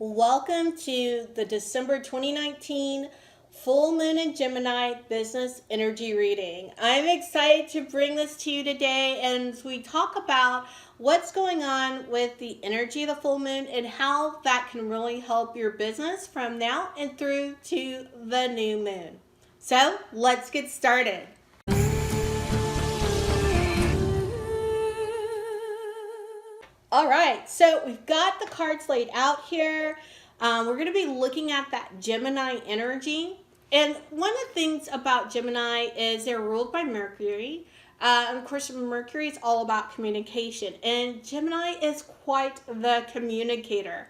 Welcome to the December 2019 Full Moon in Gemini Business Energy Reading. I'm excited to bring this to you today as we talk about what's going on with the energy of the full moon and how that can really help your business from now and through to the new moon. So let's get started. All right, so we've got the cards laid out here. We're going to be looking at that Gemini energy. And one of the things about Gemini is they're ruled by Mercury. And of course, Mercury is all about communication. And Gemini is quite the communicator.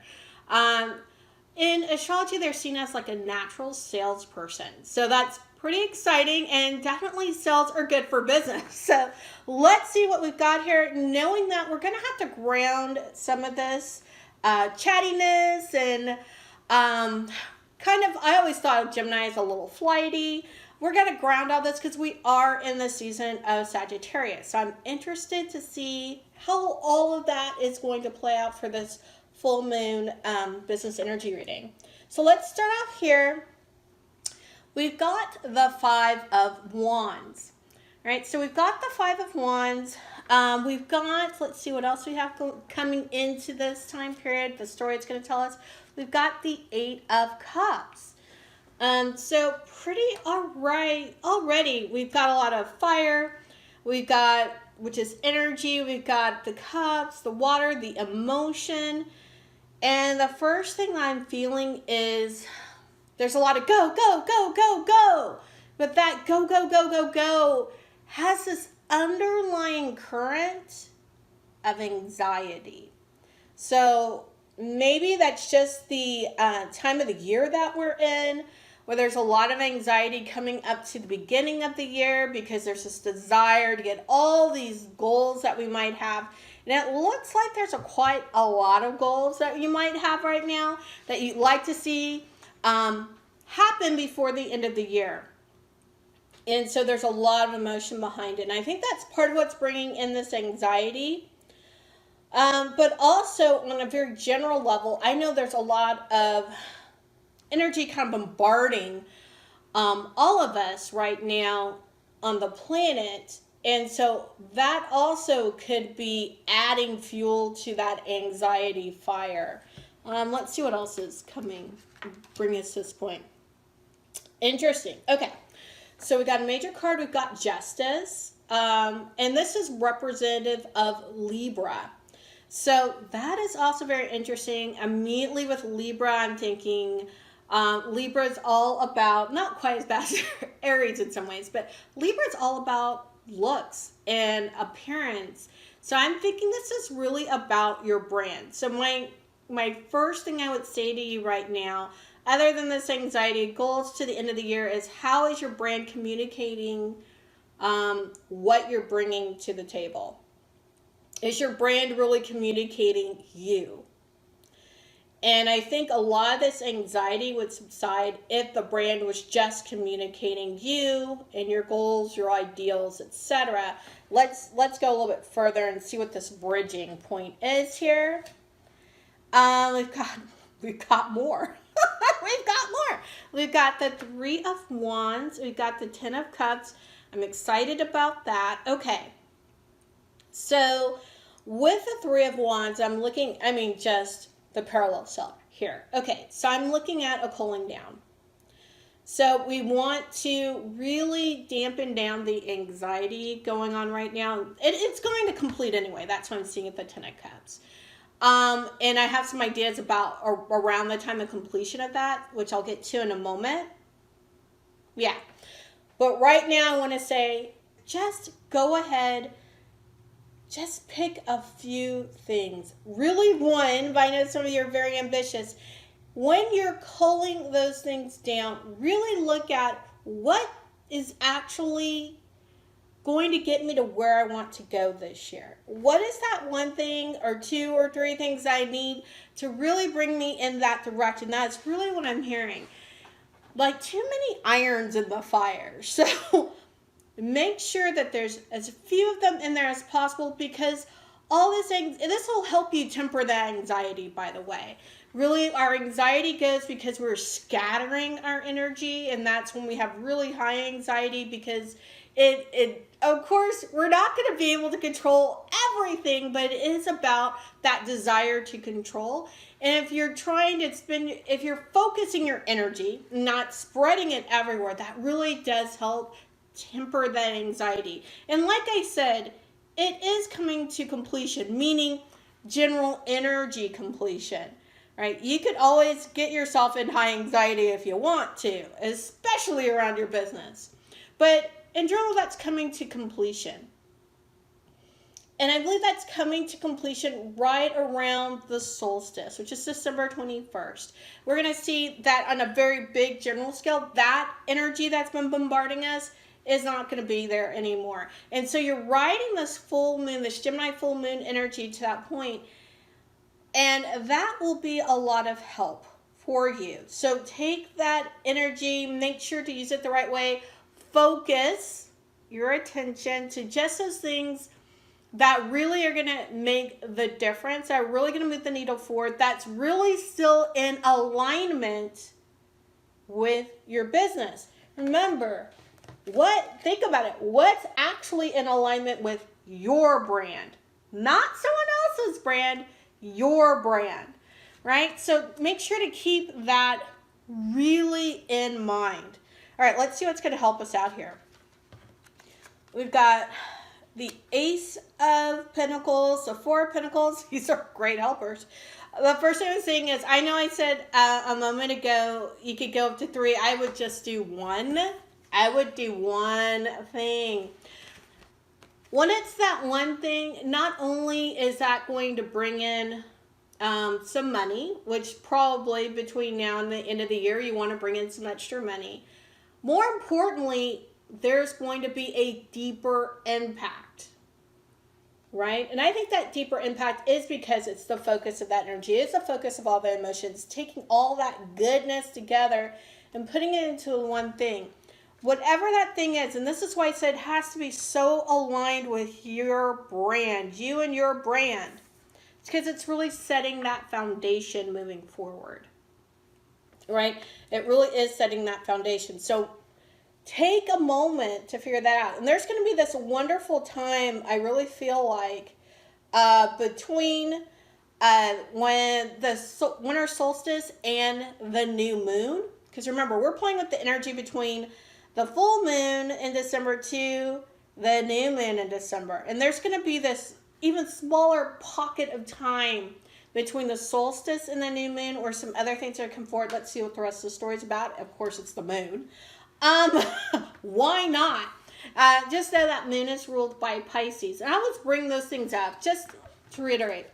In astrology, they're seen as like a natural salesperson. So that's pretty exciting, and definitely sales are good for business. So let's see what we've got here, knowing that we're going to have to ground some of this chattiness and I always thought of Gemini as a little flighty. We're going to ground all this because we are in the season of Sagittarius. So I'm interested to see how all of that is going to play out for this full moon business energy reading. So let's start out here. We've got the Five of Wands. All right, so we've got the Five of Wands. We've got, let's see what else we have coming into this time period. The story it's going to tell us. We've got the Eight of Cups. So pretty all right already. We've got a lot of fire. We've got, which is energy. We've got the cups, the water, the emotion. And the first thing I'm feeling is there's a lot of go, go, go, go, go. But that go, go, go, go, go has this underlying current of anxiety. So maybe that's just the time of the year that we're in, where there's a lot of anxiety coming up to the beginning of the year because there's this desire to get all these goals that we might have. And it looks like there's quite a lot of goals that you might have right now that you'd like to see happen before the end of the year. And so there's a lot of emotion behind it. And I think that's part of what's bringing in this anxiety. But also on a very general level, I know there's a lot of energy kind of bombarding all of us right now on the planet. And so that also could be adding fuel to that anxiety fire. Let's see what else is coming, bring us to this point. Interesting. Okay. So we got a major card. We've got Justice. And this is representative of Libra. So that is also very interesting. Immediately with Libra, I'm thinking Libra is all about, not quite as bad as Aries in some ways, but Libra is all about looks and appearance. So I'm thinking this is really about your brand. So my first thing I would say to you right now, other than this anxiety, goals to the end of the year, is how is your brand communicating what you're bringing to the table? Is your brand really communicating you? And I think a lot of this anxiety would subside if the brand was just communicating you and your goals, your ideals, etc. Let's go a little bit further and see what this bridging point is here. We've got more. We've got more. We've got the Three of Wands. We've got the Ten of Cups. I'm excited about that. Okay. So with the Three of Wands, I'm looking, just the parallel self here. Okay, so I'm looking at a cooling down. So we want to really dampen down the anxiety going on right now. It's going to complete anyway. That's what I'm seeing at the Ten of Cups. And I have some ideas about around the time of completion of that, which I'll get to in a moment. Yeah. But right now I want to say, just go ahead. Just pick a few things. Really one, but I know some of you are very ambitious. When you're culling those things down, really look at what is actually going to get me to where I want to go this year. What is that one thing or two or three things I need to really bring me in that direction? That's really what I'm hearing. Like too many irons in the fire. So make sure that there's as few of them in there as possible, because all this will help you temper that anxiety, by the way. Really, our anxiety goes because we're scattering our energy, and that's when we have really high anxiety, because it of course, we're not going to be able to control everything, but it is about that desire to control. And if you're trying to if you're focusing your energy, not spreading it everywhere, that really does help temper that anxiety. And like I said, it is coming to completion, meaning general energy completion. Right? You could always get yourself in high anxiety if you want to, especially around your business. But in general, that's coming to completion. And I believe that's coming to completion right around the solstice, which is December 21st. We're going to see that on a very big general scale, that energy that's been bombarding us is not going to be there anymore. And so you're riding this full moon, this Gemini full moon energy to that point. And that will be a lot of help for you. So take that energy, make sure to use it the right way. Focus your attention to just those things that really are going to make the difference, that are really going to move the needle forward, that's really still in alignment with your business. Remember, think about it. What's actually in alignment with your brand? Not someone else's brand, your brand, right? So make sure to keep that really in mind. All right, let's see what's going to help us out here. We've got the Ace of Pentacles, the Four of Pentacles. These are great helpers. The first thing I was saying is, I know I said a moment ago you could go up to 3. I would just do 1. I would do one thing. When it's that one thing, not only is that going to bring in some money, which probably between now and the end of the year, you want to bring in some extra money. More importantly, there's going to be a deeper impact, right? And I think that deeper impact is because it's the focus of that energy. It's the focus of all the emotions, taking all that goodness together and putting it into one thing. Whatever that thing is, and this is why I said it has to be so aligned with your brand, you and your brand. It's because it's really setting that foundation moving forward, right? It really is setting that foundation. So take a moment to figure that out. And there's going to be this wonderful time, I really feel like, between when the winter solstice and the new moon. Because remember, we're playing with the energy between the full moon in December to the new moon in December. And there's going to be this even smaller pocket of time between the solstice and the new moon, or some other things that come forward. Let's see what the rest of the story is about. Of course, it's the moon. Why not? Just know that moon is ruled by Pisces. And I always bring those things up just to reiterate.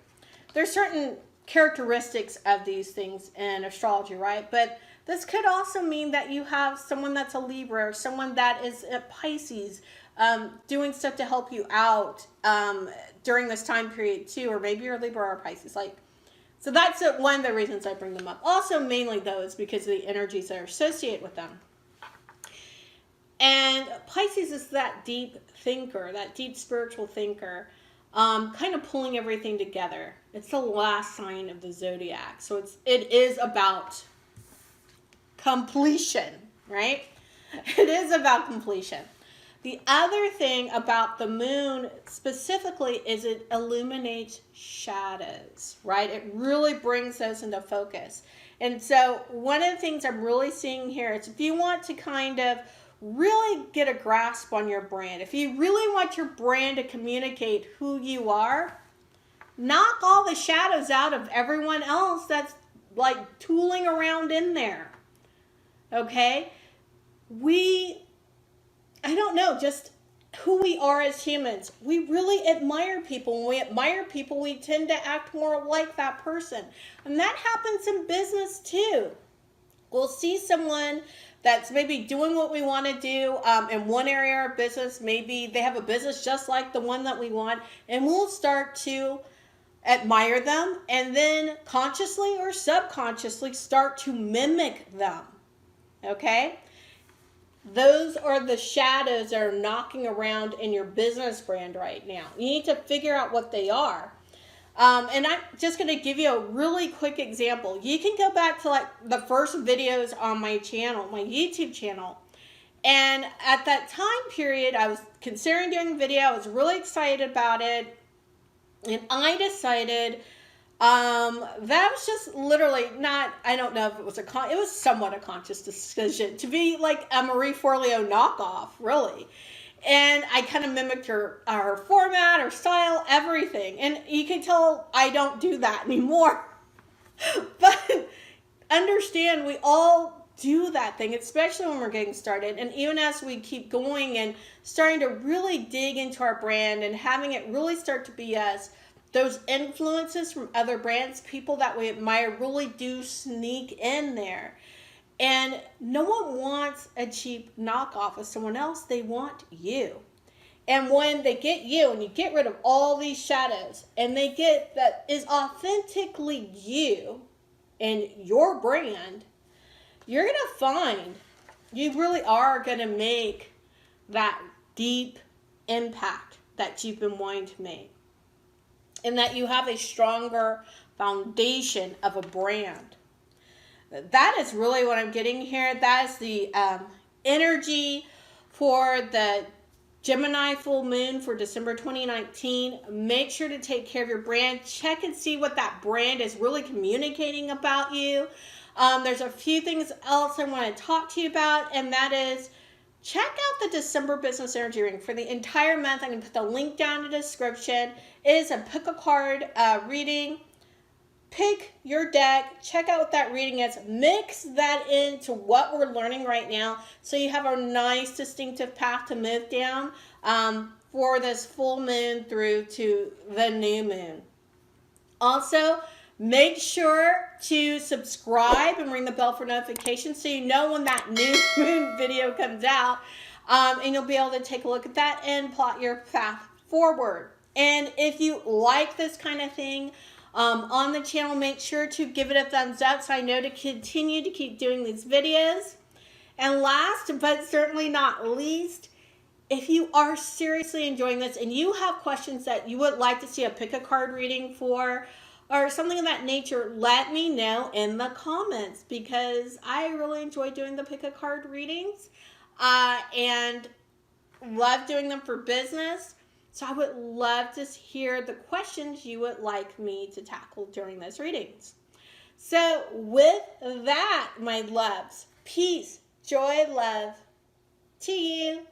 There's certain characteristics of these things in astrology, right? But this could also mean that you have someone that's a Libra, or someone that is a Pisces, doing stuff to help you out during this time period too, or maybe you're a Libra or a Pisces. So that's one of the reasons I bring them up. Also, mainly those because of the energies that are associated with them. And Pisces is that deep thinker, that deep spiritual thinker, kind of pulling everything together. It's the last sign of the zodiac, so it is about completion, right? It is about completion. The other thing about the moon specifically is it illuminates shadows, right? It really brings those into focus. And so one of the things I'm really seeing here is if you want to kind of really get a grasp on your brand, if you really want your brand to communicate who you are, knock all the shadows out of everyone else that's like tooling around in there. Okay? I don't know, just who we are as humans. We really admire people. When we admire people, we tend to act more like that person. And that happens in business too. We'll see someone that's maybe doing what we want to do in one area of business. Maybe they have a business just like the one that we want, and we'll start to admire them and then consciously or subconsciously start to mimic them. Okay? Those are the shadows that are knocking around in your business brand right now. You need to figure out what they are. And I'm just going to give you a really quick example. You can go back to like the first videos on my channel, my YouTube channel. And at that time period, I was considering doing a video. I was really excited about it. And I decided that was just literally not, I don't know if it was it was somewhat a conscious decision to be like a Marie Forleo knockoff, really. And I kind of mimicked her format, her style, everything. And you can tell I don't do that anymore. But understand, we all do that thing, especially when we're getting started. And even as we keep going and starting to really dig into our brand and having it really start to be us, those influences from other brands, people that we admire, really do sneak in there. And no one wants a cheap knockoff of someone else. They want you. And when they get you and you get rid of all these shadows and they get that is authentically you and your brand, you're going to find you really are going to make that deep impact that you've been wanting to make. And that you have a stronger foundation of a brand. That is really what I'm getting here. That is the energy for the Gemini full moon for December 2019. Make sure to take care of your brand. Check and see what that brand is really communicating about you. There's a few things else I want to talk to you about, and that is check out the December Business Energy Reading for the entire month. I'm going to put the link down in the description. It is a pick a card reading. Pick your deck, check out what that reading is, mix that into what we're learning right now so you have a nice distinctive path to move down for this full moon through to the new moon. Also, make sure to subscribe and ring the bell for notifications so you know when that new moon video comes out, and you'll be able to take a look at that and plot your path forward. And if you like this kind of thing, on the channel, make sure to give it a thumbs up so I know to continue to keep doing these videos. And last but certainly not least, if you are seriously enjoying this and you have questions that you would like to see a pick a card reading for or something of that nature, let me know in the comments because I really enjoy doing the pick a card readings and love doing them for business. So I would love to hear the questions you would like me to tackle during those readings. So with that, my loves, peace, joy, love to you.